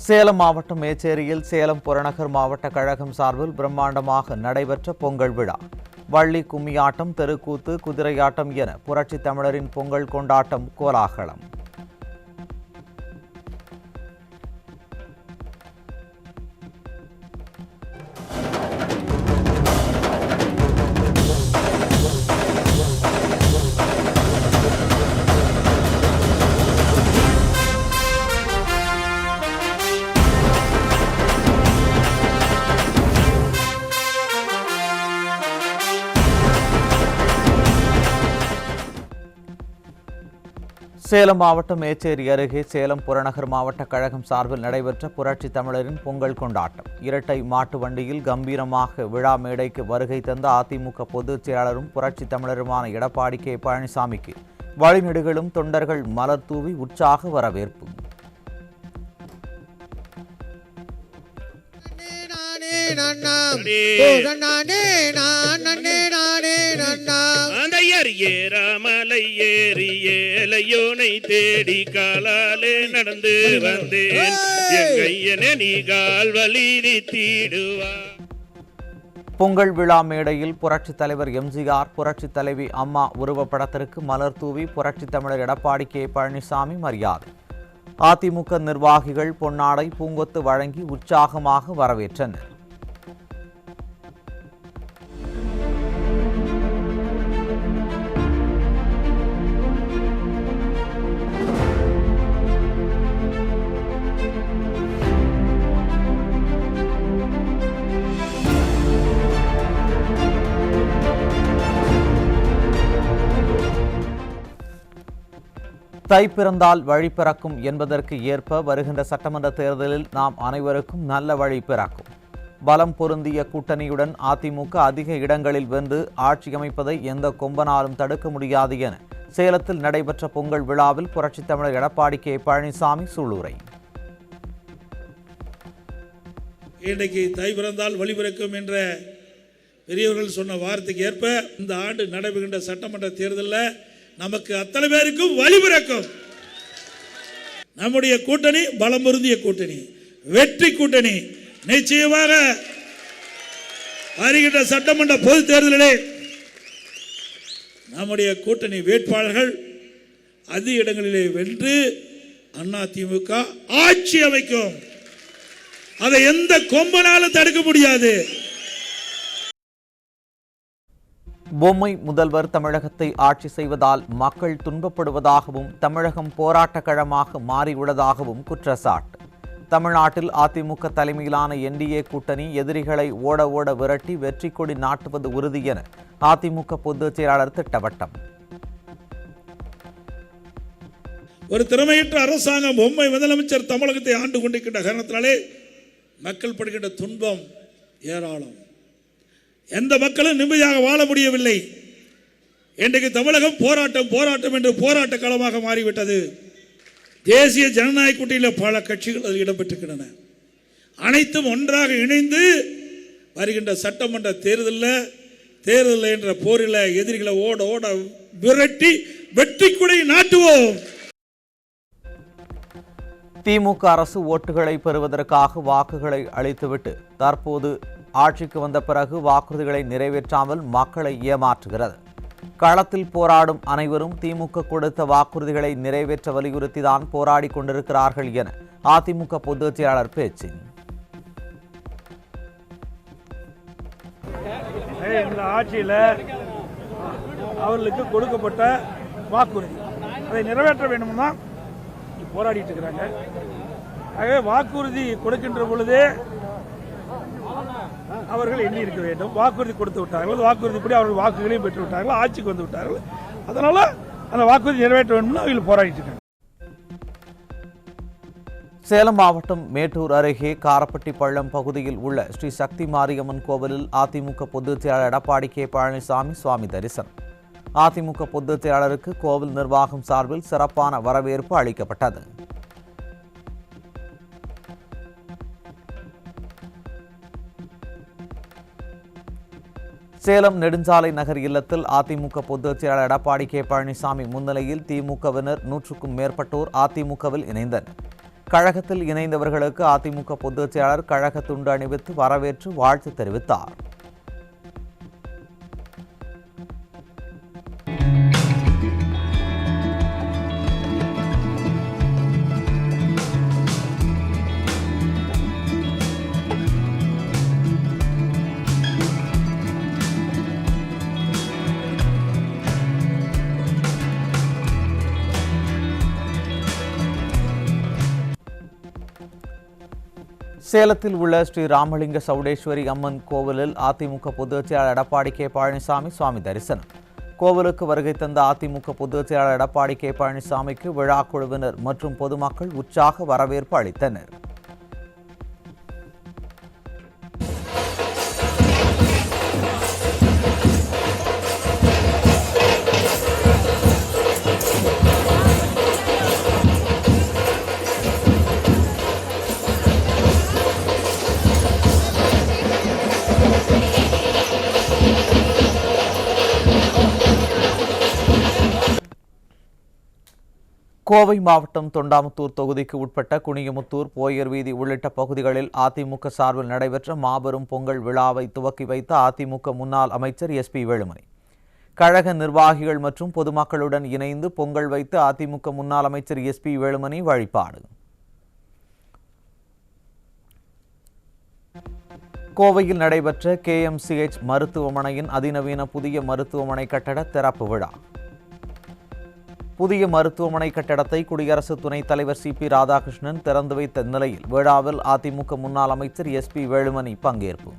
சேலம் மாவட்டம் மேச்சேரியில் சேலம் புறநகர் மாவட்ட கழகம் சார்பில் பிரம்மாண்டமாக நடைபெற்ற பொங்கல் விழா. வள்ளி கும்மியாட்டம், தெருக்கூத்து, குதிரையாட்டம் என புரட்சித் தமிழரின் பொங்கல் கொண்டாட்டம் கோலாகலம். சேலம் மாவட்டம் மேச்சேரி அருகே சேலம் புறநகர் மாவட்ட கழகம் சார்பில் நடைபெற்ற புரட்சித் தமிழரின் பொங்கல் கொண்டாட்டம். இரட்டை மாட்டு வண்டியில் கம்பீரமாக விழா மேடைக்கு வருகை தந்த அதிமுக பொதுச் செயலாளரும் புரட்சித் தமிழருமான எடப்பாடி கே பழனிசாமிக்கு வழிநெடுகளும் தொண்டர்கள் மலர் தூவி உற்சாக வரவேற்பு. ஏறாமலை ஏறி ஏலையோனை தேடி காலாலே நடந்து வந்தேன், எங்கையனே நீ கால் வலி தீடுவா. பொங்கல் விழா மேடையில் புரட்சித் தலைவர் எம்ஜிஆர், புரட்சித் தலைவி அம்மா உருவப்படத்திற்கு மலர் தூவி புரட்சித் தமிழர் எடப்பாடி கே பழனிசாமி மரியாதை. அதிமுக நிர்வாகிகள் பொன்னாடை, பூங்கொத்து வழங்கி உற்சாகமாக வரவேற்றனர். தை பிறந்தால் வழி பிறக்கும் என்பதற்கு ஏற்ப வருகின்ற சட்டமன்ற தேர்தலில் நாம் அனைவருக்கும் நல்ல வழி பிறக்கும். பலம் பொருந்திய கூட்டணியுடன் அதிமுக அதிக இடங்களில் வென்று ஆட்சி அமைப்பதை எந்த கொம்பனாலும் தடுக்க முடியாது என சேலத்தில் நடைபெற்ற பொங்கல் விழாவில் புரட்சித் தமிழர் எடப்பாடி கே பழனிசாமி சூளுரை. இன்றைக்கு தை பிறந்தால் வழி பிறக்கும் என்ற பெரியவர்கள் சொன்ன வார்த்தைக்கு ஏற்ப இந்த ஆண்டு நடைபெறுகின்ற சட்டமன்ற தேர்தலில் நமக்கு அத்தனை பேருக்கும் வழி பிறக்கும். நம்முடைய கூட்டணி பலம் பொருந்திய கூட்டணி, வெற்றி கூட்டணி. நிச்சயமாக வருகின்ற சட்டமன்ற பொது தேர்தலிலே நம்முடைய கூட்டணி வேட்பாளர்கள் அதிக இடங்களிலே வென்று அதிமுக ஆட்சி அமைக்கும். அதை எந்த கொம்பனாலும் தடுக்க முடியாது. பொம்மை முதல்வர் தமிழகத்தை ஆட்சி செய்வதால் மக்கள் துன்பப்படுவதாகவும் தமிழகம் போராட்ட களமாக மாறியுள்ளதாகவும் குற்றச்சாட்டு. தமிழ்நாட்டில் அதிமுக தலைமையிலான என்டிஏ கூட்டணி எதிரிகளை ஓட ஓட விரட்டி வெற்றி கொடி நாட்டுவது உறுதி என அதிமுக பொதுச் செயலாளர் திட்டவட்டம். ஒரு திறமையற்ற அரசாங்கம் பொம்மை முதலமைச்சர் தமிழகத்தை ஆண்டு கொண்டிருக்கின்ற காரணத்தினாலே மக்கள் படுகின்ற துன்பம் ஏராளம். எந்த மக்களும் நிம்மதியாக வாழ முடியவில்லை. இன்றைக்கு தமிழகம் போராட்டம் போராட்டம் என்று போராட்ட களமாக மாறிவிட்டது. தேசிய ஜனநாயக கூட்டணியில் பல கட்சிகள் அதில் இடம்பெற்றிருக்கின்றன. அனைத்தும் ஒன்றாக இணைந்து வருகின்ற சட்டமன்ற தேர்தலில் என்ற போரில் எதிரிகளை ஓட ஓட விரட்டி வெற்றி கொடி நாட்டுவோம். திமுக அரசு ஓட்டுகளை பெறுவதற்காக வாக்குகளை அளித்துவிட்டு தற்போது ஆட்சிக்கு வந்த பிறகு வாக்குறுதிகளை நிறைவேற்றாமல் மக்களை ஏமாற்றுகிறது. களத்தில் போராடும் அனைவரும் திமுக கொடுத்த வாக்குறுதிகளை நிறைவேற்ற வலியுறுத்திதான் போராடி கொண்டிருக்கிறார்கள் என அதிமுக பொதுச் செயலாளர் பேச்சு. இந்த ஆட்சியில் அவர்களுக்கு கொடுக்கப்பட்ட வாக்குறுதி அதை நிறைவேற்ற வேண்டும் தான் போராடிட்டு இருக்கிறாங்க. ஆகவே வாக்குறுதி கொடுக்கின்ற பொழுதே அவர்கள் எண்ணி இருக்க வேண்டும். வாக்குறுதி கொடுத்து விட்டார்கள், வாக்குறுதிப்படி அவர்கள் வாக்குகளையும் பெற்று விட்டார்கள், ஆட்சிக்கு வந்து விட்டார்கள். அதனால அந்த வாக்குறுதி நிறைவேற்ற வேண்டும் அவர்கள் போராடிட்டு இருக்காங்க. சேலம் மாவட்டம் மேட்டூர் அருகே காரப்பட்டி பள்ளம் பகுதியில் உள்ள ஸ்ரீ சக்தி மாரியம்மன் கோவிலில் அதிமுக பொதுச் செயலாளர் எடப்பாடி கே பழனிசாமி சுவாமி தரிசனம். அதிமுக பொதுச் செயலாளருக்கு கோவில் நிர்வாகம் சார்பில் சிறப்பான வரவேற்பு அளிக்கப்பட்டது. சேலம் நெடுஞ்சாலை நகர் இல்லத்தில் அதிமுக பொதுச் செயலாளர் எடப்பாடி கே பழனிசாமி முன்னிலையில் திமுகவினர் 100க்கும் மேற்பட்டோர் அதிமுகவில் இணைந்தனர். கழகத்தில் இணைந்தவர்களுக்கு அதிமுக பொதுச் செயலாளர் கழக துண்டு அணிவித்து வரவேற்று வாழ்த்து தெரிவித்தார். சேலத்தில் உள்ள ஸ்ரீ ராமலிங்க சவுடேஸ்வரி அம்மன் கோவிலில் அதிமுக பொதுச் செயலாளர் எடப்பாடி கே பழனிசாமி சுவாமி தரிசனம். கோவிலுக்கு வருகை தந்த அதிமுக பொதுச் செயலாளர் எடப்பாடி கே பழனிசாமிக்கு விழா குழுவினர் மற்றும் பொதுமக்கள் உற்சாக வரவேற்பு அளித்தனர். கோவை மாவட்டம் தொண்டாமுத்தூர் தொகுதிக்கு உட்பட்ட குனியமுத்தூர், போயர் வீதி உள்ளிட்ட பகுதிகளில் அதிமுக சார்பில் நடைபெற்ற மாபெரும் பொங்கல் விழாவை துவக்கி வைத்த அதிமுக முன்னாள் அமைச்சர் SP வேலுமணி. கழக நிர்வாகிகள் மற்றும் பொதுமக்களுடன் இணைந்து பொங்கல் வைத்து அதிமுக முன்னாள் அமைச்சர் SP வேலுமணி வழிபாடு. கோவையில் நடைபெற்ற KMCH மருத்துவமனையின் அதிநவீன புதிய மருத்துவமனை கட்டட திறப்பு விழா. புதிய மருத்துவமனை கட்டடத்தை குடியரசு துணைத் தலைவர் CP ராதாகிருஷ்ணன் திறந்து வைத்த நிலையில் விழாவில் அதிமுக முன்னாள் அமைச்சர் SP வேலுமணி பங்கேற்பு.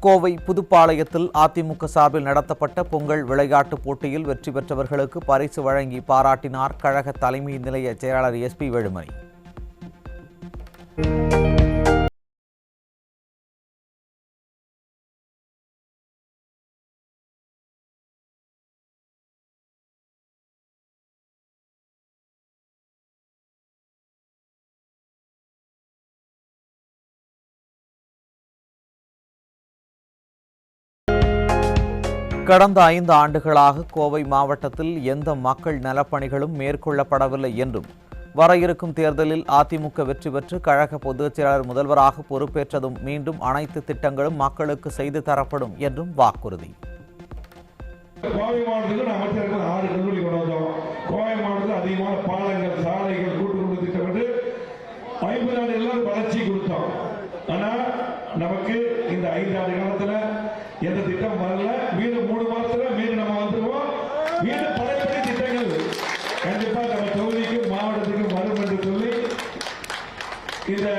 கோவை புதுப்பாளையத்தில் அதிமுக சார்பில் நடத்தப்பட்ட பொங்கல் விளையாட்டுப் போட்டியில் வெற்றி பெற்றவர்களுக்கு பரிசு வழங்கி பாராட்டினார் கழக தலைமை நிலைய செயலாளர் SP வேலுமணி. கடந்த 5 ஆண்டுகளாக கோவை மாவட்டத்தில் எந்த மக்கள் நலப்பணிகளும் மேற்கொள்ளப்படவில்லை என்றும், வர இருக்கும் தேர்தலில் அதிமுக வெற்றி பெற்று கழக பொதுச் செயலாளர் முதல்வராக பொறுப்பேற்றதும் மீண்டும் அனைத்து திட்டங்களும் மக்களுக்கு செய்து தரப்படும் என்றும் வாக்குறுதி. கோவை மாவட்டத்துக்கு அமைச்சர்கள் 6 கல்லூரி கொண்டு வந்தோம். கோவை மாவட்டத்தில் அதிகமான பாலங்கள், சாலைகள், கூட்டுக்குடி திட்டமிட்டு 50 ஆண்டுகள் வளர்ச்சி கொடுத்தோம். ஆனா நமக்கு இந்த 5 ஆண்டு காலத்துல எந்த திட்டம் வரல. மீண்டும் 3 மாசத்துல மீண்டும் நம்ம வந்துருவோம். மீண்டும் பழையபடி திட்டங்கள் கண்டிப்பா நம்ம தொகுதிக்கும் மாவட்டத்துக்கும் வரும் என்று சொல்லி இந்த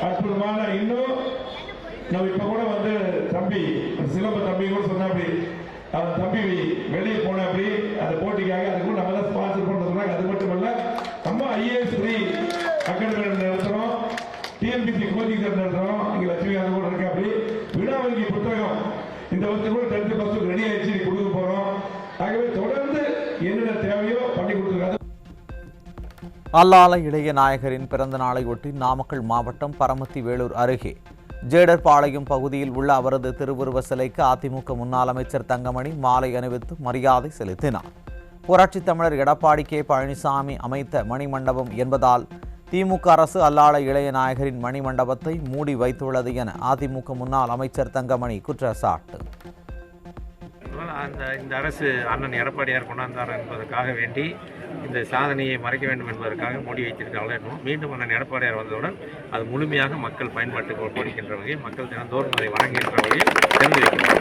அற்புதமான இன்னும் நம்ம இப்ப கூட வந்து தம்பி சிலம்ப தம்பி கூட சொன்னாப்படி, அந்த தம்பி வெளியே போன அப்படி அந்த போட்டிக்காக அதுக்கு நம்ம தான் ஸ்பான்சர் பண்றதுனால அது மட்டுமல்ல, நம்ம IAS ஃப்ரீ அகாடமி நடத்துறோம், TNPSC கோச்சிங் சென்டர் நடத்துறோம். இங்க லட்சுமி அது கூட இருக்கு. அப்படி வினா வங்கி புத்தகம் இந்த வருஷம் கூட 10% ரெடி ஆயிடுச்சு, கொடுக்க போறோம். ஆகவே தொடர்ந்து என்னென்ன தேவையோ பண்ணி கொடுத்துருக்காங்க. அல்லால இளைய நாயகரின் பிறந்த நாளை ஒட்டி நாமக்கல் மாவட்டம் பரமத்தி வேலூர் அருகே ஜேடர்பாளையம் பகுதியில் உள்ள அவரது திருவுருவ சிலைக்கு அதிமுக முன்னாள் அமைச்சர் தங்கமணி மாலை அணிவித்து மரியாதை செலுத்தினார். புரட்சித் தமிழர் எடப்பாடி கே பழனிசாமி அமைத்த மணிமண்டபம் என்பதால் திமுக அரசு அல்லால இளைய நாயகரின் மணிமண்டபத்தை மூடி வைத்துள்ளது என அதிமுக முன்னாள் அமைச்சர் தங்கமணி குற்றச்சாட்டு. இந்த அரசு அண்ணன் எடப்பாடியார் கொண்டாந்தார் என்பதற்காக வேண்டி இந்த சாதனையை மறைக்க வேண்டும் என்பதற்காக மூடி வைத்திருக்காங்க. மீண்டும் அண்ணன் எடப்பாடியார் வந்தவுடன் அது முழுமையாக மக்கள் பயன்பாட்டுக்கு ஒப்படைக்கின்ற வகையில், மக்கள் தினந்தோறும் அதை வழங்குகின்ற வகையில் திறந்து வைக்கிறார்.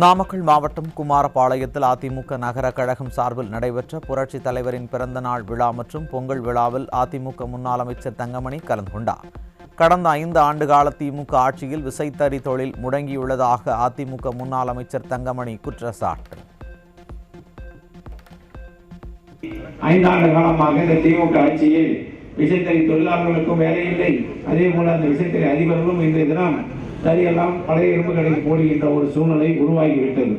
நாமக்கல் மாவட்டம் குமாரபாளையத்தில் அதிமுக நகர கழகம் சார்பில் நடைபெற்ற புரட்சி தலைவரின் பிறந்த நாள் விழா மற்றும் பொங்கல் விழாவில் அதிமுக முன்னாள் அமைச்சர் தங்கமணி கலந்து கொண்டார். கடந்த 5 ஆண்டுகால திமுக ஆட்சியில் விசைத்தறி தொழில் முடங்கியுள்ளதாக அதிமுக முன்னாள் அமைச்சர் தங்கமணி குற்றச்சாட்டு. 5 ஆண்டு காலமாக இந்த திமுக ஆட்சியில் விசைத்தறி தொழிலாளர்களுக்கும் வேலை இல்லை. அதே போல அந்த விசைத்தறி அதிபர்களும் இன்றைய தினம் தறியெல்லாம் பழைய இரும்பு கடைக்கு போடுகின்ற ஒரு சூழ்நிலை உருவாகிவிட்டது.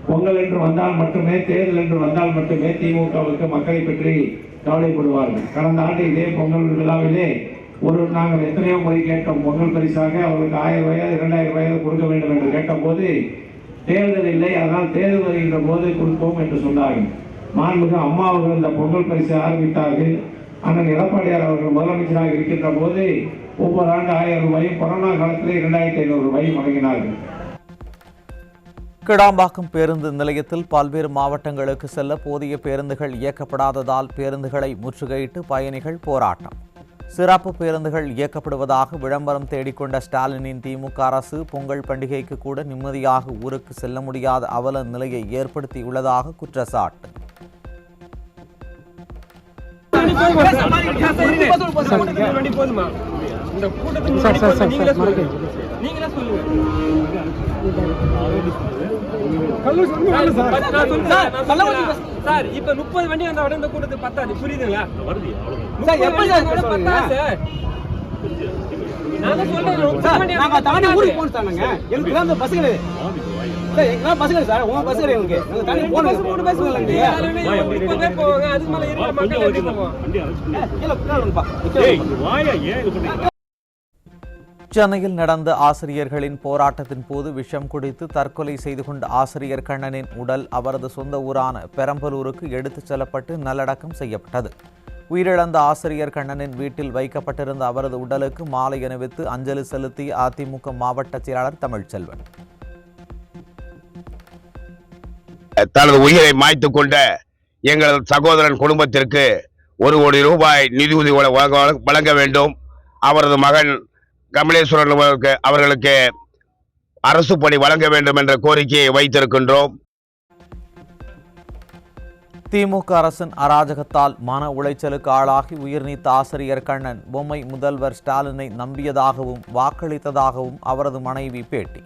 பொங்கல் என்று வந்தால் மட்டுமே, தேர்தல் என்று வந்தால் மட்டுமே திமுகவுக்கு மக்களை பற்றி கவலைப்படுவார்கள். கடந்த ஆண்டு இதே பொங்கல் விழாவிலே நாங்கள் எத்தனையோ முறை கேட்டோம், பொங்கல் பரிசாக அவர்களுக்கு 1000 வயது 2000 வயது கொடுக்க வேண்டும் என்று கேட்டபோது தேர்தல் இல்லை, அதனால் தேர்தல் வருகின்ற போது கொடுப்போம் என்று சொன்னார்கள். மாண்புமிகு அம்மா அவர்கள் இந்த பொங்கல் பரிசை ஆரம்பித்தார்கள். அண்ணன் எடப்பாடியார் அவர்கள் முதலமைச்சராக இருக்கின்ற போது ஒவ்வொரு ஆண்டு 1000 ரூபாயும், கொரோனா காலத்திலே 2500 ரூபாயும் வழங்கினார்கள். கிடாம்பாக்கம் பேருந்து நிலையத்தில் பல்வேறு மாவட்டங்களுக்கு செல்ல போதிய பேருந்துகள் இயக்கப்படாததால் பேருந்துகளை முற்றுகையிட்டு பயணிகள் போராட்டம். சிறப்பு பேருந்துகள் இயக்கப்படுவதாக விளம்பரம் தேடிக்கொண்ட ஸ்டாலினின் திமுக அரசு பொங்கல் பண்டிகைக்கு கூட நிம்மதியாக ஊருக்கு செல்ல முடியாத அவல நிலையை ஏற்படுத்தியுள்ளதாக குற்றச்சாட்டு. சார் இப்ப 30 வண்டி வந்தா இந்த கூட்டத்துக்கு பத்தாது, புரியுதுங்களா? சென்னையில் நடந்த ஆசிரியர்களின் போராட்டத்தின் போது விஷம் குடித்து தற்கொலை செய்து கொண்ட ஆசிரியர் கண்ணனின் உடல் அவரது சொந்த ஊரான பெரம்பலூருக்கு எடுத்துச் செல்லப்பட்டு நல்லடக்கம் செய்யப்பட்டது. உயிரிழந்த ஆசிரியர் கண்ணனின் வீட்டில் வைக்கப்பட்டிருந்த அவரது உடலுக்கு மாலை அணிவித்து அஞ்சலி செலுத்திய அதிமுக மாவட்ட செயலாளர் தமிழ்ச்செல்வன். தனது உயிரை மாய்த்துக் கொண்ட எங்களது சகோதரன் குடும்பத்திற்கு 1 கோடி ரூபாய் நிதியுதவி வழங்க வேண்டும். அவரது மகன் கமலேஸ்வரன் அவர்களுக்கு அரசு பணி வழங்க வேண்டும் என்ற கோரிக்கையை வைத்திருக்கின்றோம். திமுக அரசின் அராஜகத்தால் மன உளைச்சலுக்கு ஆளாகி உயிர் நீத்த ஆசிரியர் கண்ணன் பொம்மை முதல்வர் ஸ்டாலினை நம்பியதாகவும் வாக்களித்ததாகவும் அவரது மனைவி பேட்டி.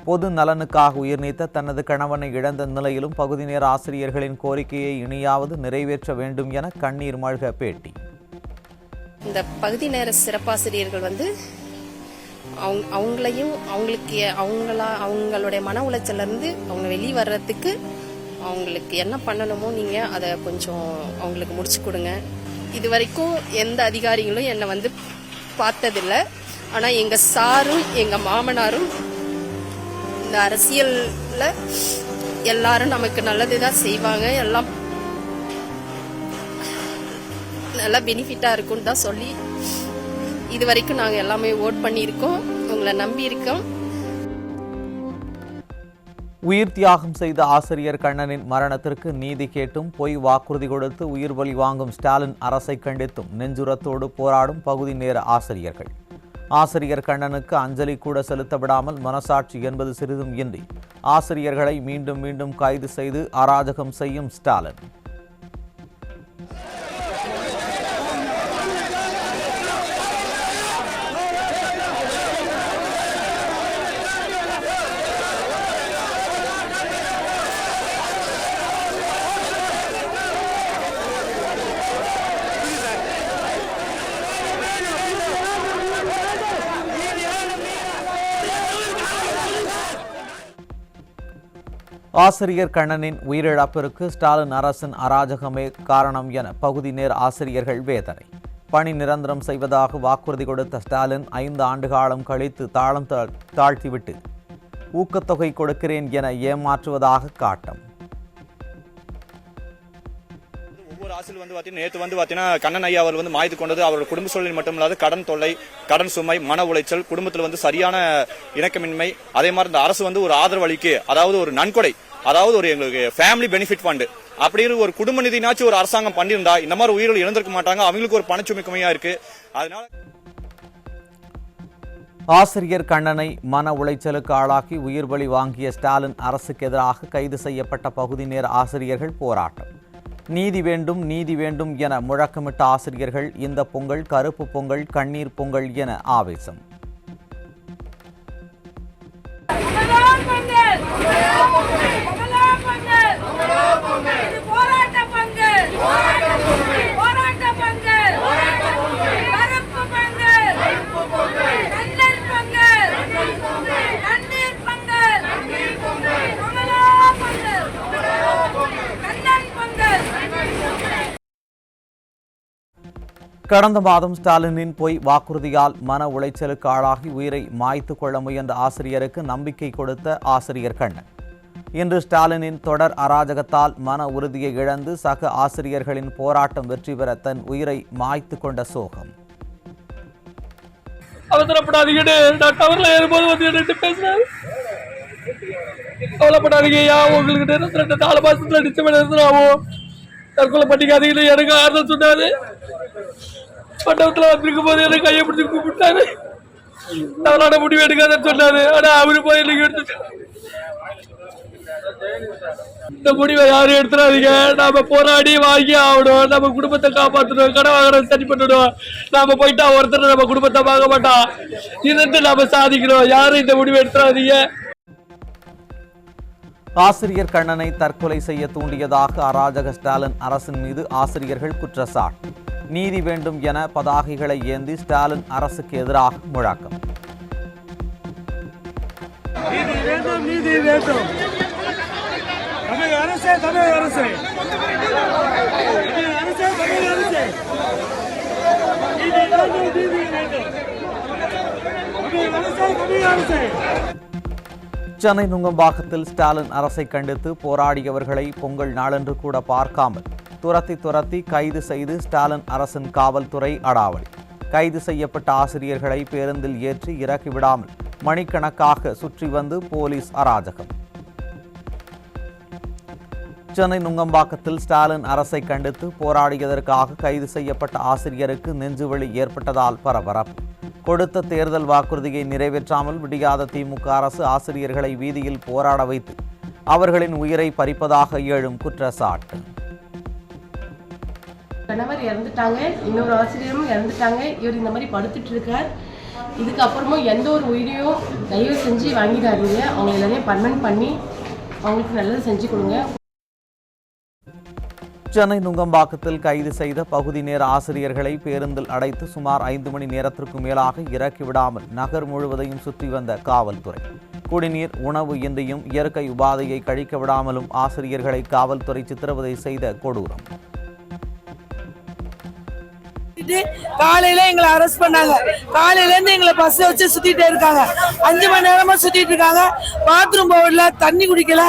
பொது நலனுக்காக உயிர் நீத்த தனது கணவனை இழந்த நிலையிலும் பகுதி நேர ஆசிரியர்களின் கோரிக்கையை இனியாவது நிறைவேற்ற வேண்டும் என கண்ணீர் மல்க பேட்டி. இந்த பகுதி நேர சிறப்பாசிரியர்கள் அவங்களையும் அவங்களுடைய மன உளைச்சல்ல இருந்து அவங்க வெளியே வர்றதுக்கு அவங்களுக்கு என்ன பண்ணணுமோ நீங்க அதை கொஞ்சம் அவங்களுக்கு முடிச்சு கொடுங்க. இது வரைக்கும் எந்த அதிகாரிகளும் என்னை பார்த்ததில்லை. ஆனா எங்க சாரும் எங்க மாமனாரும் இந்த அரசியல்ல எல்லாரும் நமக்கு நல்லதுதான் செய்வாங்க, எல்லாம் நல்லா பெனிஃபிட்டா இருக்கும்னு தான் சொல்லி இது வரைக்கும் நாங்க எல்லாமே ஓட் பண்ணியிருக்கோம், உங்களை நம்பி இருக்கோம். உயிர் தியாகம் செய்த ஆசிரியர் கண்ணனின் மரணத்திற்கு நீதி கேட்டும் பொய் வாக்குறுதி கொடுத்து உயிர் பலி வாங்கும் ஸ்டாலின் அரசை கண்டித்தும் நெஞ்சுரத்தோடு போராடும் பகுதி நேர ஆசிரியர்கள். ஆசிரியர் கண்ணனுக்கு அஞ்சலி கூட செலுத்த விடாமல் மனசாட்சி என்பது சிறிதும் இன்றி ஆசிரியர்களை மீண்டும் மீண்டும் கைது செய்து அராஜகம் செய்யும் ஸ்டாலின். ஆசிரியர் கண்ணனின் உயிரிழப்பிற்கு ஸ்டாலின் அரசின் அராஜகமே காரணம் என பகுதி நேர ஆசிரியர்கள் வேதனை. பணி நிரந்தரம் செய்வதாக வாக்குறுதி கொடுத்த ஸ்டாலின் 5 ஆண்டு காலம் கழித்து தாளம் தாழ்த்திவிட்டு ஊக்கத்தொகை கொடுக்கிறேன் என ஏமாற்றுவதாக காட்டம். ஒவ்வொரு ஆசிரியர் நேற்று கண்ணன் ஐயா அவர் மாய்த்து கொண்டது அவரோட குடும்ப சூழலில் மட்டுமில்லாது கடன் தொல்லை, கடன் சுமை, மன உளைச்சல், குடும்பத்தில் சரியான இணக்கமின்மை. அதே மாதிரி இந்த அரசு ஒரு ஆதரவு அளிக்கு, அதாவது ஒரு நன்கொடை, அதாவது ஒரு எங்களுக்கு ஃபேமிலி பெனிஃபிட் ஃபண்ட் அப்படின்னு ஒரு குடும்ப நிதினாச்சும் ஒரு அரசாங்கம் பண்ணியிருந்தா இந்த மாதிரி உயிர்கள் இழந்திருக்க மாட்டாங்க. அவங்களுக்கு ஒரு பணச்சுமைக்குமையா இருக்கு. அதனால ஆசிரியர் கண்ணனை மன உளைச்சலுக்கு ஆளாக்கி உயிர் பலி வாங்கிய ஸ்டாலின் அரசுக்கு எதிராக கைது செய்யப்பட்ட பகுதி நேர ஆசிரியர்கள் போராட்டம். நீதி வேண்டும், நீதி வேண்டும் என முழக்கமிட்ட ஆசிரியர்கள் இந்த பொங்கல் கருப்பு பொங்கல், கண்ணீர் பொங்கல் என ஆவேசம். கடந்த மாதம் ஸ்டாலினின் பொய் வாக்குறுதியால் மன உளைச்சலுக்கு ஆளாகி உயிரை மாய்த்து கொள்ள முயன்ற ஆசிரியருக்கு நம்பிக்கை கொடுத்த ஆசிரியர் கண்ணன் இன்று ஸ்டாலினின் தொடர் அராஜகத்தால் மன உறுதியை இழந்து சக ஆசிரியர்களின் போராட்டம் வெற்றி பெற தன் உயிரை மாய்த்து கொண்ட சோகம். அவசரப்படாதீங்கன்னு நான் டவர்ல ஏறும்போது வந்து என்ன பேசுறேன். கவலைப்படாதீங்கய்யா, உங்களுக்கு 4 மாசத்துல நிச்சயம் ஆகும், தற்கொலை பண்ணிக்காதீங்கன்னு எனக்கு ஆறுதல் சொன்னாரு. மண்டபத்துல வந்திருக்கும் போது எனக்கு கையை பிடிச்சி கூப்பிட்டாரு. அவரோட முடிவு எடுக்காதன்னு சொன்னாரு. ஆனா அவரு போய் எனக்கு எடுத்து இந்த முடிவை யாரும் எடுத்துடாதீங்க. நாம போராடி வாங்கி ஆகணும். நம்ம குடும்பத்தை காப்பாற்றணும், கடை வாங்குறத சரி பண்ணணும். நாம போயிட்டா ஒருத்தர் நம்ம குடும்பத்தை வாங்க மாட்டான். இது நாம சாதிக்கணும். யாரும் இந்த முடிவை எடுத்துடாதீங்க. ஆசிரியர் கண்ணனை தற்கொலை செய்ய தூண்டியதாக அராஜக ஸ்டாலின் அரசின் மீது ஆசிரியர்கள் குற்றச்சாட்டு. நீதி வேண்டும் என பதாகைகளை ஏந்தி ஸ்டாலின் அரசுக்கு எதிராக முழக்கம். நீதி வேண்டும், நீதி வேண்டும். தமிழக அரசே, தமிழக அரசே, தமிழக அரசே, தமிழக அரசே, நீதி வேண்டும், நீதி வேண்டும். தமிழக அரசே, தமிழக அரசே. சென்னை நுங்கம்பாக்கத்தில் ஸ்டாலின் அரசை கண்டித்து போராடியவர்களை பொங்கல் நாளன்று கூட பார்க்காமல் துரத்தி கைது செய்து ஸ்டாலின் அரசின் காவல்துறை அடாவடி. கைது செய்யப்பட்ட ஆசிரியர்களை பேருந்தில் ஏற்றி இறக்கி விடாமல் மணிக்கணக்காக சுற்றி வந்து போலீஸ் அராஜகம். சென்னை நுங்கம்பாக்கத்தில் ஸ்டாலின் அரசை கண்டித்து போராடியதற்காக கைது செய்யப்பட்ட ஆசிரியருக்கு நெஞ்சுவலி ஏற்பட்டதால் பரபரப்பு. கொடுத்த தேர்தல் வாக்குறுதியை நிறைவேற்றாமல் விடியாத திமுக அரசு ஆசிரியர்களை வீதியில் போராட வைத்து அவர்களின் உயிரை பறிப்பதாக எழும் குற்றச்சாட்டு. கணவர் இறந்துட்டாங்க, இன்னொரு ஆசிரியரும் இறந்துட்டாங்க. இவர் இந்த மாதிரி படுத்துட்டு இருக்கார். இதுக்கப்புறமும் எந்த ஒரு உயிரையும் தயவு செஞ்சு வாங்கிடாதீங்க. அவங்க எல்லாரையும் பர்மனன்ட் பண்ணி அவங்களுக்கு நல்லது செஞ்சு கொடுங்க. சென்னை நுங்கம்பாக்கத்தில் கைது செய்த பகுதி நேர ஆசிரியர்களை பேருந்தில் அடைத்து சுமார் 5 மணி நேரத்திற்கு மேலாக இறக்கி விடாமல் நகர் முழுவதையும் சுற்றி வந்த காவல்துறை. குடிநீர், உணவு இன்றியும் இயற்கை உபாதையை கழிக்க விடாமலும் ஆசிரியர்களை காவல்துறை சித்திரவதை செய்த கொடூரம். காலையில எங்களை அரெஸ்ட் பண்ணாங்க. காலையில இருந்து எங்களை பஸ் வச்சு சுத்திட்டே இருக்காங்க. 5 மணி நேரமா சுத்திட்டு இருக்காங்க. பாத்ரூம் போகல, தண்ணி குடிக்கல,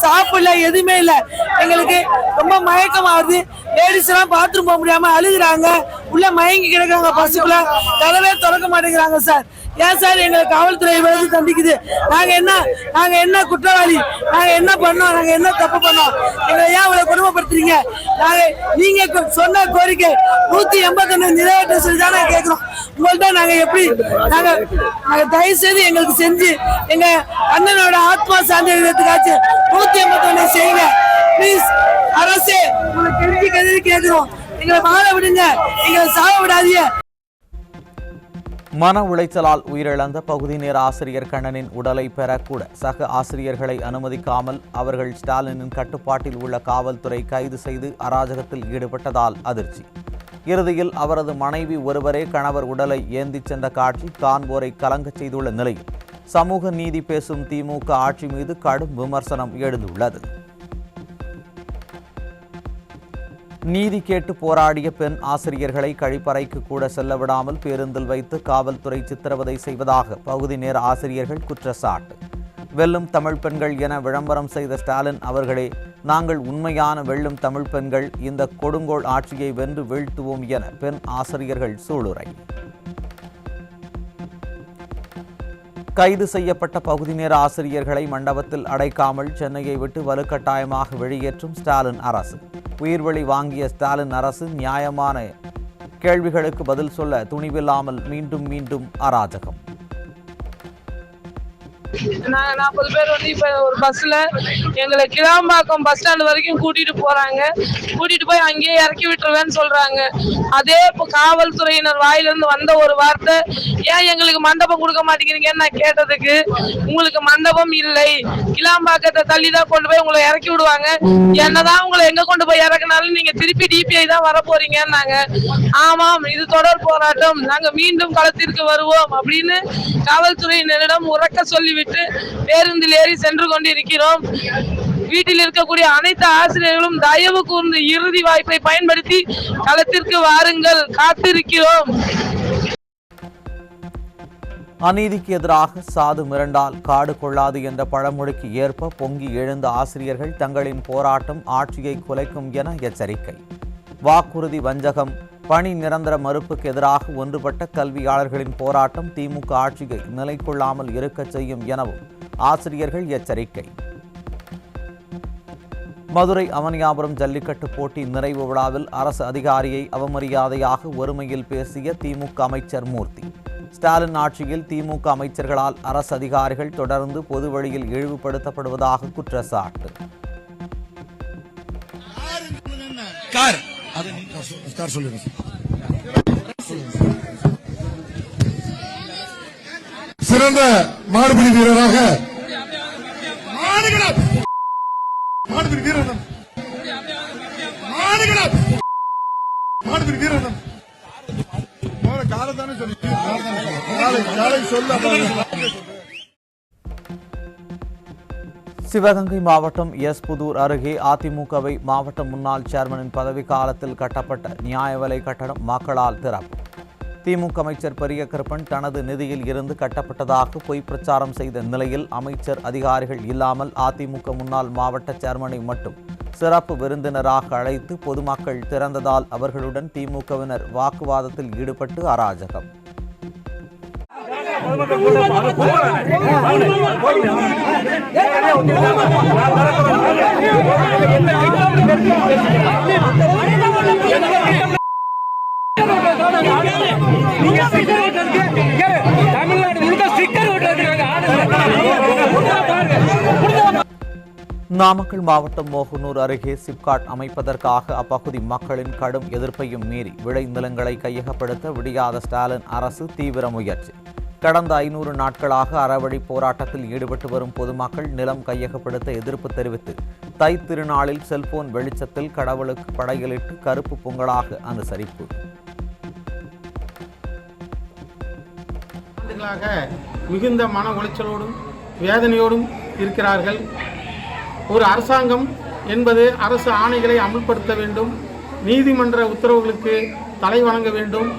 சாப்பிடல, எதுவுமே இல்லை. எங்களுக்கு ரொம்ப மயக்கம் ஆகுது. லேடிஸ் எல்லாம் பாத்ரூம் போக முடியாம அழுகுறாங்க. உள்ள மயங்கி கிடக்குறாங்க. பஸ்ஸுக்குள்ள கதவே திறக்க மாட்டேங்கிறாங்க. சார், ஏன் சார் எங்களை காவல்துறை வந்து தண்டிக்குது? நாங்க என்ன குற்றவாளி? நாங்க என்ன பண்ணோம்? நாங்க என்ன தப்பு பண்ணோம்? எங்களை ஏன் இவ்வளவு கொடுமைப்படுத்துறீங்க? நீங்க சொன்ன கோரிக்கை 181 நிறைவேற்ற சொல்லி தான் நாங்க கேட்கிறோம். உங்கள்கிட்ட நாங்க எப்படி நாங்க தயவு செய்து எங்களுக்கு செஞ்சு எங்க அண்ணனோட ஆத்மா சாந்தி விதத்துக்காச்சும் 181 செய்யுங்க ப்ளீஸ். அரசே, உங்களுக்கு கெஞ்சி கேட்கிறோம். எங்களை வாழ விடுங்க, எங்களை சாக விடாதீங்க. மன உளைச்சலால் உயிரிழந்த பகுதி நேர ஆசிரியர் கண்ணனின் உடலை பெறக்கூட சக ஆசிரியர்களை அனுமதிக்காமல் அவர்கள் ஸ்டாலினின் கட்டுப்பாட்டில் உள்ள காவல்துறை கைது செய்து அராஜகத்தில் ஈடுபட்டதால் அதிர்ச்சி. இறுதியில் அவரது மனைவி ஒருவரே கணவர் உடலை ஏந்திச் சென்ற காட்சி காண்போரை கலங்கச் செய்துள்ள நிலையில் சமூக நீதி பேசும் திமுக ஆட்சி மீது கடும் விமர்சனம் எழுந்துள்ளது. நீதி கேட்டு போராடிய பெண் ஆசிரியர்களை கழிப்பறைக்கு கூட செல்ல விடாமல் பேருந்தில் வைத்து காவல்துறை சித்திரவதை செய்வதாக பகுதி நேர ஆசிரியர்கள் குற்றச்சாட்டு. வெல்லும் தமிழ் பெண்கள் என விளம்பரம் செய்த ஸ்டாலின் அவர்களே, நாங்கள் உண்மையான வெல்லும் தமிழ் பெண்கள், இந்த கொடுங்கோல் ஆட்சியை வென்று வீழ்த்துவோம் என பெண் ஆசிரியர்கள் சூளுரை. கைது செய்யப்பட்ட பகுதி நேர ஆசிரியர்களை மண்டபத்தில் அடைக்காமல் சென்னையை விட்டு வலுக்கட்டாயமாக வெளியேற்றும் ஸ்டாலின் அரசு. உயிர்வழி வாங்கிய ஸ்டாலின் அரசு நியாயமான கேள்விகளுக்கு பதில் சொல்ல துணிவில்லாமல் மீண்டும் மீண்டும் அராஜகம். நாங்க 40 பேர் வந்து இப்ப ஒரு பஸ்ல எங்களை கிளாம்பாக்கம் பஸ் ஸ்டாண்ட் வரைக்கும் கூட்டிட்டு போறாங்க. கூட்டிட்டு போய் அங்கேயே இறக்கி விட்டுருவேன்னு சொல்றாங்க. அதே இப்போ காவல்துறையினர் வாயிலிருந்து வந்த ஒரு வார்த்தை, ஏன் எங்களுக்கு மண்டபம் கொடுக்க மாட்டேங்கிறீங்கன்னு நான் கேட்டதுக்கு, உங்களுக்கு மண்டபம் இல்லை, கிளாம்பாக்கத்தை தள்ளி தான் கொண்டு போய் உங்களை இறக்கி விடுவாங்க, என்னதான் உங்களை எங்க கொண்டு போய் இறக்குனாலும் நீங்க திருப்பி டிபிஐ தான் வர போறீங்கன்னாங்க. ஆமாம், இது தொடர் போராட்டம், நாங்க மீண்டும் களத்திற்கு வருவோம் அப்படின்னு காவல்துறையினரிடம் உறக்க சொல்லிவிட்டு பேருந்தில் ஏறி சென்று கொண்டிருக்கிறோம். வீட்டில் இருக்கக்கூடிய அனைத்து ஆசிரியர்களும் தயவு கூர்ந்து இறுதி வாய்ப்பை பயன்படுத்தி களத்திற்கு வாருங்கள், காத்திருக்கிறோம். அநீதிக்கு எதிராக சாது மிரண்டால் காடு கொள்ளாது என்ற பழமொழிக்கு ஏற்ப பொங்கி எழுந்த ஆசிரியர்கள் தங்களின் போராட்டம் ஆட்சியை குலைக்கும் என எச்சரிக்கை. வாக்குறுதி வஞ்சகம், பணி நிரந்தர மறுப்புக்கு எதிராக ஒன்றுபட்ட கல்வியாளர்களின் போராட்டம் திமுக ஆட்சியை நிலைக்கொள்ளாமல் இருக்கச் செய்யும் எனவும் ஆசிரியர்கள் எச்சரிக்கை. மதுரை அவனியாபுரம் ஜல்லிக்கட்டு போட்டி நிறைவு விழாவில் அரசு அதிகாரியை அவமரியாதையாக ஒருமையில் பேசிய திமுக அமைச்சர் மூர்த்தி. ஸ்டாலின் ஆட்சியில் திமுக அமைச்சர்களால் அரசு அதிகாரிகள் தொடர்ந்து பொது வழியில் இழிவுபடுத்தப்படுவதாக குற்றச்சாட்டு. சிறந்த மாடுபிடி வீரராக சிவகங்கை மாவட்டம் எஸ் புதூர் அருகே அதிமுகவை மாவட்ட முன்னாள் சேர்மனின் பதவி காலத்தில் கட்டப்பட்ட நியாய விலை கட்டடம் மக்களால் திறப்பு. திமுக அமைச்சர் பெரிய கருப்பன் தனது நிதியில் இருந்து கட்டப்பட்டதாக பொய் பிரச்சாரம் செய்த நிலையில் அமைச்சர் அதிகாரிகள் இல்லாமல் அதிமுக முன்னாள் மாவட்ட சேர்மனை மட்டும் சிறப்பு விருந்தினராக அழைத்து பொதுமக்கள் திறந்ததால் அவர்களுடன் திமுகவினர் வாக்குவாதத்தில் ஈடுபட்டு அராஜகம். நாமக்கல் மாவட்டம் மோகனூர் அருகே சிப்காட் அமைப்பதற்காக அப்பகுதி மக்களின் கடும் எதிர்ப்பையும் மீறி விளைநிலங்களை கையகப்படுத்த விடியாத ஸ்டாலின் அரசு தீவிர முயற்சி. கடந்த 500 நாட்களாக அறவழி போராட்டத்தில் ஈடுபட்டு வரும் பொதுமக்கள் நிலம் கையகப்படுத்த எதிர்ப்பு தெரிவித்து தை திருநாளில் செல்போன் வெளிச்சத்தில் கடவுளுக்கு படையலிட்டு கருப்பு பொங்கலாக அனுசரிப்பு. மிகுந்த மன உளைச்சலோடும் வேதனையோடும் இருக்கிறார்கள். ஒரு அரசாங்கம் என்பது அரசு ஆணைகளை அமல்படுத்த வேண்டும், நீதிமன்ற உத்தரவுகளுக்கு தலை வணங்க வேண்டும்,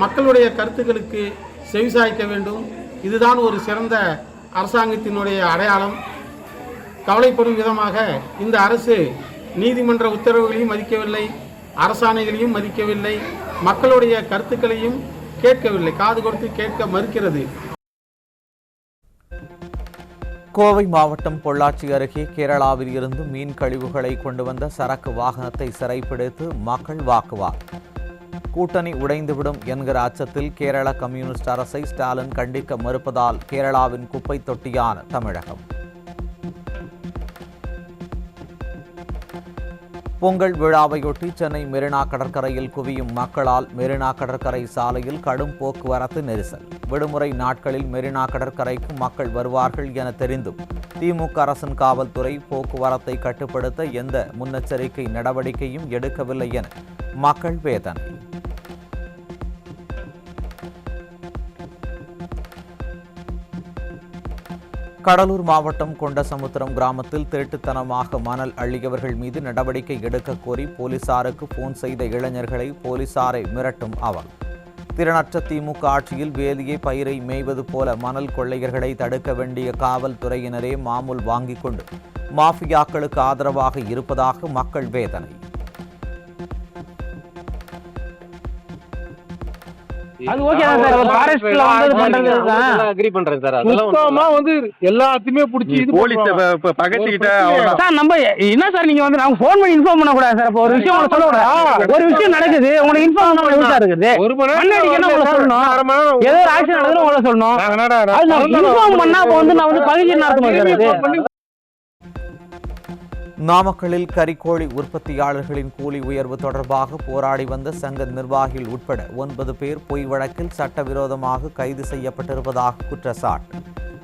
மக்களுடைய கருத்துக்களுக்கு செவிசாய்க்க வேண்டும். இதுதான் ஒரு சிறந்த அரசாங்கத்தினுடைய அடையாளம். கவலைப்படும் விதமாக இந்த அரசு நீதிமன்ற உத்தரவுகளையும் மதிக்கவில்லை, அரசாணைகளையும் மதிக்கவில்லை, மக்களுடைய கருத்துக்களையும் கேட்கவில்லை, காது கொடுத்து கேட்க மறுக்கிறது. கோவை மாவட்டம் பொள்ளாச்சி அருகே கேரளாவில் இருந்து மீன் கழிவுகளை கொண்டு வந்த சரக்கு வாகனத்தை சிறைப்பிடித்து மக்கள் வாக்குவாதம். கூட்டணி உடைந்துவிடும் என்கிற அச்சத்தில் கேரள கம்யூனிஸ்ட் அரசை ஸ்டாலின் கண்டிக்க மறுப்பதால் கேரளாவின் குப்பை தொட்டியான தமிழகம். பொங்கல் விழாவையொட்டி சென்னை மெரினா கடற்கரையில் குவியும் மக்களால் மெரினா கடற்கரை சாலையில் கடும் போக்குவரத்து நெரிசல். விடுமுறை நாட்களில் மெரினா கடற்கரைக்கு மக்கள் வருவார்கள் என தெரிந்தும் திமுக அரசின் காவல்துறை போக்குவரத்தை கட்டுப்படுத்த எந்த முன்னெச்சரிக்கை நடவடிக்கையும் எடுக்கவில்லை என மக்கள் வேதனை. கடலூர் மாவட்டம் கொண்டசமுத்திரம் கிராமத்தில் திருட்டுத்தனமாக மணல் அள்ளியவர்கள் மீது நடவடிக்கை எடுக்க கோரி போலீசாருக்கு போன் செய்த இளைஞர்களை போலீசாரை மிரட்டும் அவல். திறனற்ற திமுக ஆட்சியில் வேலியை பயிரை மேய்வது போல மணல் கொள்ளையர்களை தடுக்க வேண்டிய காவல்துறையினரே மாமூல் வாங்கிக் கொண்டு மாஃபியாக்களுக்கு ஆதரவாக இருப்பதாக மக்கள் வேதனை. அது ஓகே தான் சார். ஃபாரஸ்ட்ல வந்து பண்றது அக்ரி பண்றேன் சார். அதெல்லாம் வந்து எல்லாத்தையுமே புடிச்சி இது போலீஸ் பகட்டிட்ட சார். நம்ம என்ன சார் நீங்க வந்து நாங்க ஃபோன் பண்ணி இன்ஃபார்ம் பண்ண கூடாது சார். ஒரு விஷயம் உங்களுக்கு சொல்ல கூடாது. ஒரு விஷயம் நடக்குது உங்களுக்கு இன்ஃபார்ம் பண்ண எப்படி சார் இருக்குது? ஒரு மணி என்ன உங்களுக்கு சொல்லணும்? ஏதோ ஆக்ஷன் நடக்குது உங்களுக்கு சொல்லணும். அது இன்ஃபார்ம் பண்ணா அப்ப வந்து நான் வந்து பகுதி நடத்துவேன். நாமக்கல்லில் கறிக்கோழி உற்பத்தியாளர்களின் கூலி உயர்வு தொடர்பாக போராடி வந்த சங்க நிர்வாகிகள் உட்பட 9 பேர் பொய் வழக்கில் சட்டவிரோதமாக கைது செய்யப்பட்டிருப்பதாக குற்றச்சாட்டு.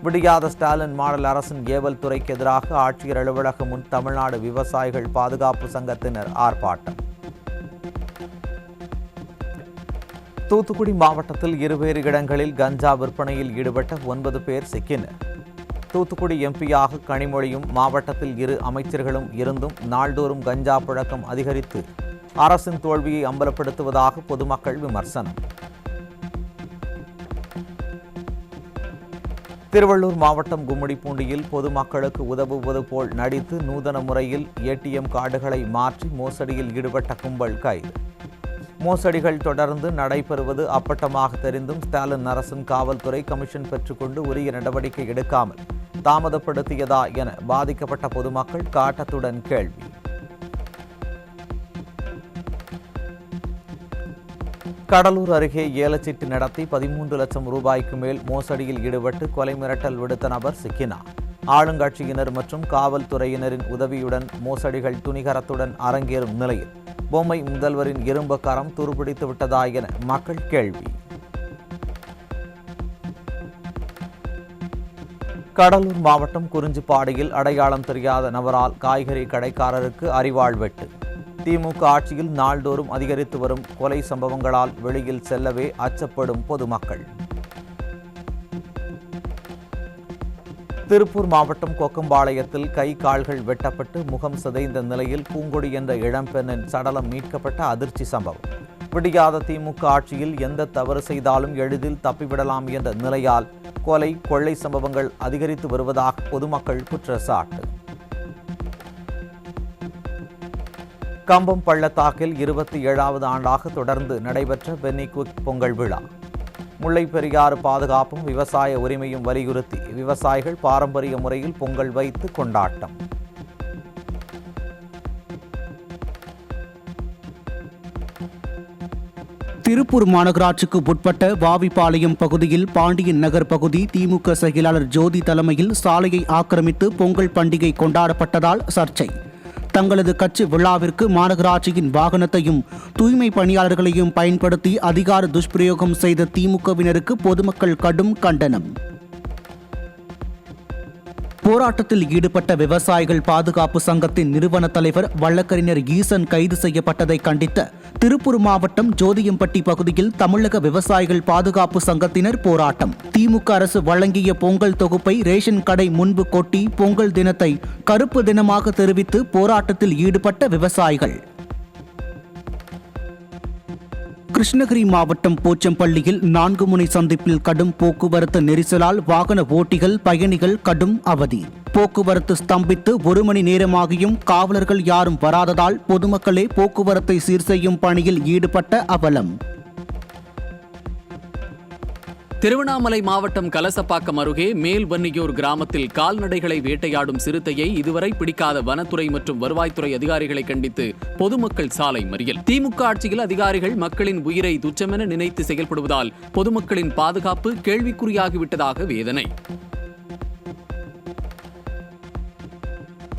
விடியாத ஸ்டாலின் மாடல் அரசின் ஏவல் துறைக்கு எதிராக ஆட்சியர் அலுவலகம் முன் தமிழ்நாடு விவசாயிகள் பாதுகாப்பு சங்கத்தினர் ஆர்ப்பாட்டம். தூத்துக்குடி மாவட்டத்தில் 2 இடங்களில் கஞ்சா விற்பனையில் ஈடுபட்ட 9 பேர் சிக்கினர். தூத்துக்குடி எம்பியாக கனிமொழியும் மாவட்டத்தில் 2 அமைச்சர்களும் இருந்தும் நாள்தோறும் கஞ்சா புழக்கம் அதிகரித்து அரசின் தோல்வியை அம்பலப்படுத்துவதாக பொதுமக்கள் விமர்சனம். திருவள்ளூர் மாவட்டம் கும்மிடிப்பூண்டியில் பொதுமக்களுக்கு உதவுவது போல் நடித்து நூதன முறையில் ஏடிஎம் கார்டுகளை மாற்றி மோசடியில் ஈடுபட்ட கும்பல் கைது. மோசடிகள் தொடர்ந்து நடைபெறுவது அப்பட்டமாக தெரிந்தும் ஸ்டாலின் அரசின் காவல்துறை கமிஷன் பெற்றுக்கொண்டு உரிய நடவடிக்கை எடுக்காமல் தாமதப்படுத்தியதா என பாதிக்கப்பட்ட பொதுமக்கள் காட்டத்துடன் கேள்வி. கடலூர் அருகே ஏலச்சீட்டு நடத்தி 13 லட்சம் ரூபாய்க்கு மேல் மோசடியில் ஈடுபட்டு கொலை மிரட்டல் விடுத்த நபர் சிக்கினார். ஆளுங்கட்சியினர் மற்றும் காவல்துறையினரின் உதவியுடன் மோசடிகள் துணிகரத்துடன் அரங்கேறும் நிலையில் பொம்மை முதல்வரின் இரும்பு கரம் துருப்பிடித்து விட்டதா என மக்கள் கேள்வி. கடலூர் மாவட்டம் குறிஞ்சிப்பாடியில் அடையாளம் தெரியாத நபரால் காய்கறி கடைக்காரருக்கு அரிவாள் வெட்டு. திமுக ஆட்சியில் நாள்தோறும் அதிகரித்து வரும் கொலை சம்பவங்களால் வெளியில் செல்லவே அச்சப்படும் பொதுமக்கள். திருப்பூர் மாவட்டம் கொக்கம்பாளையத்தில் கை கால்கள் வெட்டப்பட்டு முகம் சிதைந்த நிலையில் பூங்கொடி என்ற இளம்பெண்ணின் சடலம் மீட்கப்பட்ட அதிர்ச்சி சம்பவம். விடியாத திமுக ஆட்சியில் எந்த தவறு செய்தாலும் எளிதில் தப்பிவிடலாம் என்ற நிலையால் கொலை கொள்ளை சம்பவங்கள் அதிகரித்து வருவதாக பொதுமக்கள் குற்றச்சாட்டு. கம்பம் பள்ளத்தாக்கில் 27வது ஆண்டாக தொடர்ந்து நடைபெற்ற பென்னி குக் பொங்கல் விழா. முல்லை பெரியாறு பாதுகாப்பும் விவசாய உரிமையும் வலியுறுத்தி விவசாயிகள் பாரம்பரிய முறையில் பொங்கல் வைத்து கொண்டாட்டம். திருப்பூர் மாநகராட்சிக்கு உட்பட்ட வாவிப்பாளையம் பகுதியில் பாண்டியன் நகர் பகுதி திமுக செயலாளர் ஜோதி தலைமையில் சாலையை ஆக்கிரமித்து பொங்கல் பண்டிகை கொண்டாடப்பட்டதால் சர்ச்சை. தங்களது கட்சி விழாவிற்கு மாநகராட்சியின் வாகனத்தையும் தூய்மை பணியாளர்களையும் பயன்படுத்தி அதிகார துஷ்பிரயோகம் செய்த திமுகவினருக்கு பொதுமக்கள் கடும் கண்டனம். போராட்டத்தில் ஈடுபட்ட விவசாயிகள் பாதுகாப்பு சங்கத்தின் நிறுவன தலைவர் வழக்கறிஞர் ஈசன் கைது செய்யப்பட்டதை கண்டித்த திருப்பூர் மாவட்டம் ஜோதியம்பட்டி பகுதியில் தமிழக விவசாயிகள் பாதுகாப்பு சங்கத்தினர் போராட்டம். திமுக அரசு வழங்கிய பொங்கல் தொகுப்பை ரேஷன் கடை முன்பு கொட்டி பொங்கல் தினத்தை கருப்பு தினமாக தெரிவித்து போராட்டத்தில் ஈடுபட்ட விவசாயிகள். கிருஷ்ணகிரி மாவட்டம் போச்சம்பள்ளியில் 4 முனை சந்திப்பில் கடும் போக்குவரத்து நெரிசலால் வாகன ஓட்டிகள் பயணிகள் கடும் அவதி. போக்குவரத்து ஸ்தம்பித்து 1 மணி நேரமாகியும் காவலர்கள் யாரும் வராததால் பொதுமக்களே போக்குவரத்தை சீர் செய்யும் பணியில் ஈடுபட்ட அவலம். திருவண்ணாமலை மாவட்டம் கலசப்பாக்கம் அருகே மேல்வன்னியூர் கிராமத்தில் கால்நடைகளை வேட்டையாடும் சிறுத்தையை இதுவரை பிடிக்காத வனத்துறை மற்றும் வருவாய்த்துறை அதிகாரிகளை கண்டித்து பொதுமக்கள் சாலை மறியல். திமுக ஆட்சியில் அதிகாரிகள் மக்களின் உயிரை துச்சமென நினைத்து செயல்படுவதால் பொதுமக்களின் பாதுகாப்பு கேள்விக்குறியாகிவிட்டதாக வேதனை.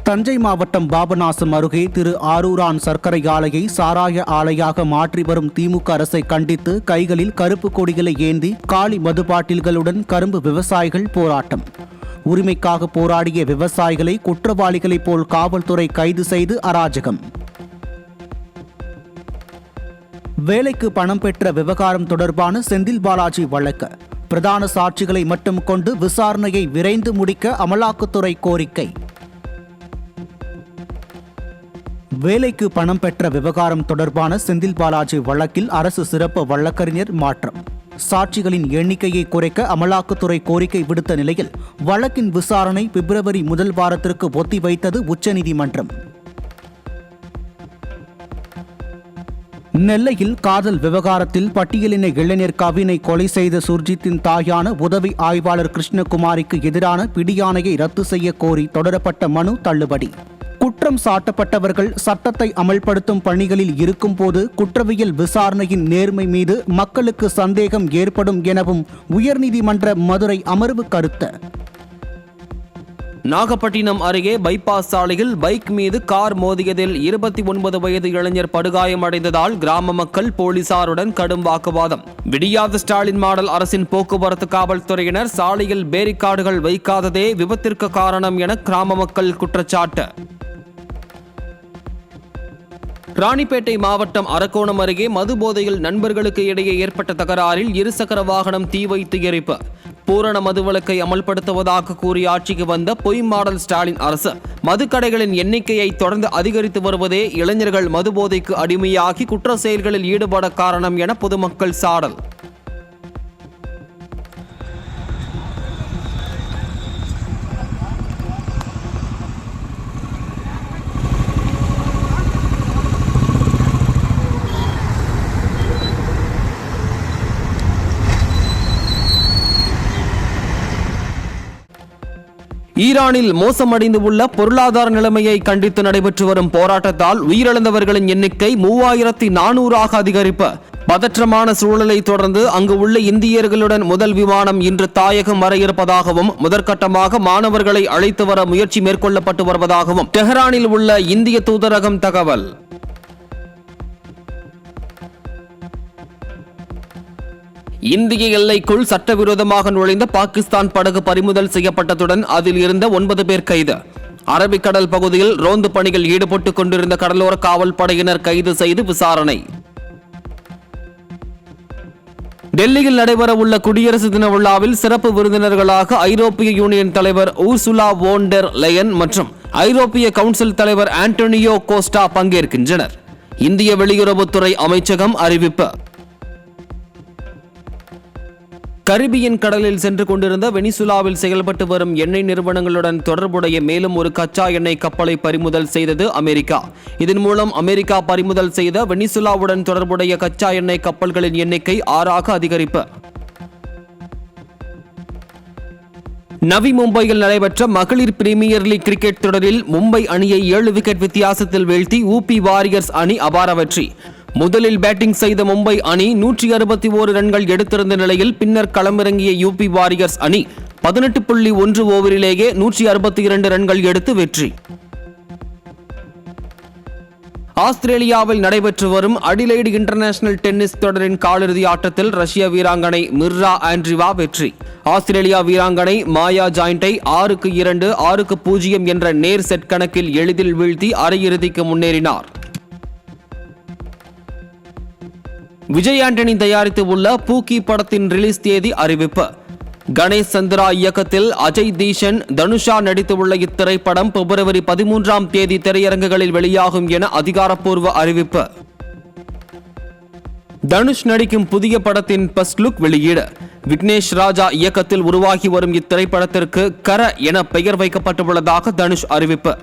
தஞ்சை மாவட்டம் பாபநாசம் அருகே திரு ஆரூரான் சர்க்கரை ஆலையை சாராய ஆலையாக மாற்றி வரும் திமுக அரசை கண்டித்து கைகளில் கருப்பு கொடிகளை ஏந்தி காலி மது பாட்டில்களுடன் கரும்பு விவசாயிகள் போராட்டம். உரிமைக்காக போராடிய விவசாயிகளை குற்றவாளிகளைப் போல் காவல்துறை கைது செய்து அராஜகம். வேலைக்கு பணம் பெற்ற விவகாரம் தொடர்பான செந்தில் பாலாஜி வழக்கு பிரதான சாட்சிகளை மட்டும் கொண்டு விசாரணையை விரைந்து முடிக்க அமலாக்கத்துறை கோரிக்கை. வேலைக்கு பணம் பெற்ற விவகாரம் தொடர்பான செந்தில் பாலாஜி வழக்கில் அரசு சிறப்பு வழக்கறிஞர் மாற்றம். சாட்சிகளின் எண்ணிக்கையை குறைக்க அமலாக்கத்துறை கோரிக்கை விடுத்த நிலையில் வழக்கின் விசாரணை பிப்ரவரி 1 வாரத்திற்கு ஒத்திவைத்தது உச்சநீதிமன்றம். நெல்லையில் காதல் விவகாரத்தில் பட்டியலின இளைஞர் கவினை கொலை செய்த சுர்ஜித்தின் தாயான உதவி ஆய்வாளர் கிருஷ்ணகுமாரிக்கு எதிரான பிடியாணையை ரத்து செய்ய கோரி தொடரப்பட்ட மனு தள்ளுபடி. குற்றம் சாட்டப்பட்டவர்கள் சட்டத்தை அமல்படுத்தும் பணிகளில் இருக்கும்போது குற்றவியல் விசாரணையின் நேர்மை மீது மக்களுக்கு சந்தேகம் ஏற்படும் எனவும் உயர்நீதிமன்ற மதுரை அமர்வு கருத்து. நாகப்பட்டினம் அருகே பைபாஸ் சாலையில் பைக் மீது கார் மோதியதில் 29 வயது இளைஞர் படுகாயமடைந்ததால் கிராம மக்கள் போலீசாருடன் கடும் வாக்குவாதம். விடியாத ஸ்டாலின் மாடல் அரசின் போக்குவரத்து காவல்துறையினர் சாலையில் பேரிகார்டுகள் வைக்காததே விபத்திற்கு காரணம் என கிராம மக்கள் குற்றச்சாட்டு. ராணிப்பேட்டை மாவட்டம் அரக்கோணம் அருகே மது போதையில் நண்பர்களுக்கு இடையே ஏற்பட்ட தகராறில் இருசக்கர வாகனம் தீ வைத்து எரிப்பு. பூரண மதுவிலக்கை அமல்படுத்துவதாக கூறி ஆட்சிக்கு வந்த பொய் மாடல் ஸ்டாலின் அரசு மதுக்கடைகளின் எண்ணிக்கையை தொடர்ந்து அதிகரித்து வருவதே இளைஞர்கள் மது போதைக்கு அடிமையாகி குற்ற செயல்களில் ஈடுபட காரணம் என பொதுமக்கள் சாடல். ஈரானில் மோசமடைந்து உள்ள பொருளாதார நிலைமையை கண்டித்து நடைபெற்று வரும் போராட்டத்தால் உயிரிழந்தவர்களின் எண்ணிக்கை 3400 அதிகரிப்பு. பதற்றமான சூழலை தொடர்ந்து அங்கு உள்ள இந்தியர்களுடன் முதல் விமானம் இன்று தாயகம் வர இருப்பதாகவும் முதற்கட்டமாக மாணவர்களை அழைத்து வர முயற்சி மேற்கொள்ளப்பட்டு வருவதாகவும் டெஹ்ரானில் உள்ள இந்திய தூதரகம் தகவல். இந்திய எல்லைக்குள் சட்டவிரோதமாக நுழைந்த பாகிஸ்தான் படகு பறிமுதல் செய்யப்பட்டதுடன் அதில் இருந்த 9 பேர் கைது. அரபிக்கடல் பகுதியில் ரோந்து பணியில் ஈடுபட்டுக் கொண்டிருந்த கடலோர காவல் படையினர் கைது செய்து விசாரணை. டெல்லியில் நடைபெறவுள்ள குடியரசு தின விழாவில் சிறப்பு விருந்தினர்களாக ஐரோப்பிய யூனியன் தலைவர் ஊர்சுலா வோன் டெர் லெயன் மற்றும் ஐரோப்பிய கவுன்சில் தலைவர் ஆண்டோனியோ கோஸ்டா பங்கேற்கின்றனர். இந்திய வெளியுறவுத்துறை அமைச்சகம் அறிவிப்பு. கரிபியன் கடலில் சென்று கொண்டிருந்த வெனிசுலாவில் செயல்பட்டு வரும் எண்ணெய் நிறுவனங்களுடன் தொடர்புடைய மேலும் ஒரு கச்சா எண்ணெய் கப்பலை பறிமுதல் செய்தது அமெரிக்கா. இதன் மூலம் அமெரிக்கா பறிமுதல் செய்த வெனிசுலாவுடன் தொடர்புடைய கச்சா எண்ணெய் கப்பல்களின் எண்ணிக்கை 6 அதிகரிப்பு. நவி மும்பையில் நடைபெற்ற மகளிர் பிரீமியர் லீக் கிரிக்கெட் தொடரில் மும்பை அணியை 7 விக்கெட் வித்தியாசத்தில் வீழ்த்தி ஊபி வாரியர்ஸ் அணி அபார வெற்றி. முதலில் பேட்டிங் செய்த மும்பை அணி 161 ரன்கள் எடுத்திருந்த நிலையில் பின்னர் களமிறங்கிய யூபி வாரியர்ஸ் அணி 18.1 ஓவரிலேயே 162 ரன்கள் எடுத்து வெற்றி. ஆஸ்திரேலியாவில் நடைபெற்று வரும் அடிலைடு இன்டர்நேஷனல் டென்னிஸ் தொடரின் காலிறுதி ஆட்டத்தில் ரஷ்ய வீராங்கனை மிர்ரா ஆண்ட்ரிவா வெற்றி. ஆஸ்திரேலியா வீராங்கனை மாயா ஜாயிண்டை 6-2, 6-0 என்ற நேர் செட் கணக்கில் எளிதில் வீழ்த்தி அரையிறுதிக்கு முன்னேறினார். விஜய் ஆண்டனி தயாரித்து உள்ள பூக்கி படத்தின் ரிலீஸ் தேதி அறிவிப்பு. கணேஷ் சந்திரா இயக்கத்தில் அஜய் தீஷன், தனுஷா நடித்துள்ள இத்திரைப்படம் பிப்ரவரி 13ஆம் தேதி திரையரங்குகளில் வெளியாகும் என அதிகாரப்பூர்வ அறிவிப்பு. தனுஷ் நடிக்கும் புதிய படத்தின் ஃபர்ஸ்ட் லுக் வெளியீடு. விக்னேஷ் ராஜா இயக்கத்தில் உருவாகி வரும் இத்திரைப்படத்திற்கு கர என பெயர் வைக்கப்பட்டுள்ளதாக தனுஷ் அறிவிப்பு.